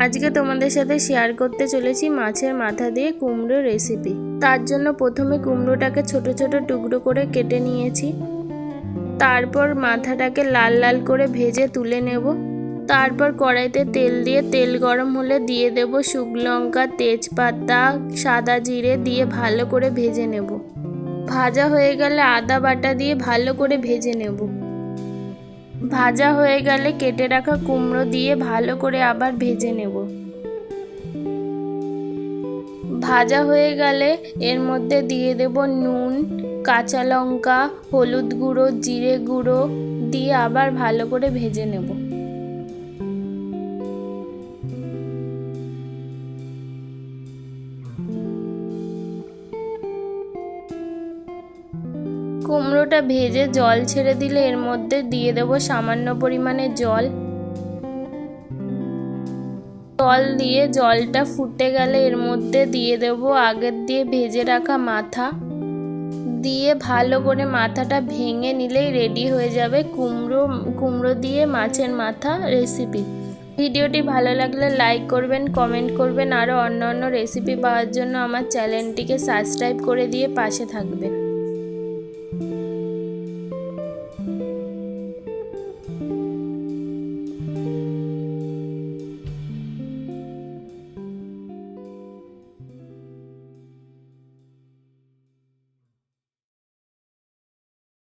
আজকে তোমাদের সাথে শেয়ার করতে চলেছি মাছের মাথা দিয়ে কুমড়ো রেসিপি। তার জন্য প্রথমে কুমড়োটাকে ছোট ছোট টুকরো করে কেটে নিয়েছি। তারপর মাথাটাকে লাল লাল করে ভেজে তুলে নেব। তারপর কড়াইতে তেল দিয়ে তেল গরম হলে দিয়ে দেব শুকনো লঙ্কা, তেজপাতা, সাদা জিরে দিয়ে ভালো করে ভেজে নেব। ভাজা হয়ে গেলে আদা বাটা দিয়ে ভালো করে ভেজে নেব। ভাজা হয়ে গেলে কেটে রাখা কুমড়ো দিয়ে ভালো করে আবার ভেজে নেব। ভাজা হয়ে গেলে এর মধ্যে দিয়ে দেব নুন, কাঁচা লঙ্কা, হলুদ গুঁড়ো, জিরে গুঁড়ো দিয়ে আবার ভালো করে ভেজে নেব। কুমড়োটা ভেজে জল ছেড়ে দিলে এর মধ্যে দিয়ে দেব সামান্য পরিমাণে জল দিয়ে জলটা ফুটে গেলে এর মধ্যে দিয়ে দেব আগের দিয়ে ভেজে রাখা মাথা দিয়ে ভালো করে মাথাটা ভেঙে নিলেই রেডি হয়ে যাবে কুমড়ো দিয়ে মাছের মাথা রেসিপি। ভিডিওটি ভালো লাগলে লাইক করবেন, কমেন্ট করবেন। আরও অন্য রেসিপি পাওয়ার জন্য আমার চ্যানেলটিকে সাবস্ক্রাইব করে দিয়ে পাশে থাকবেন।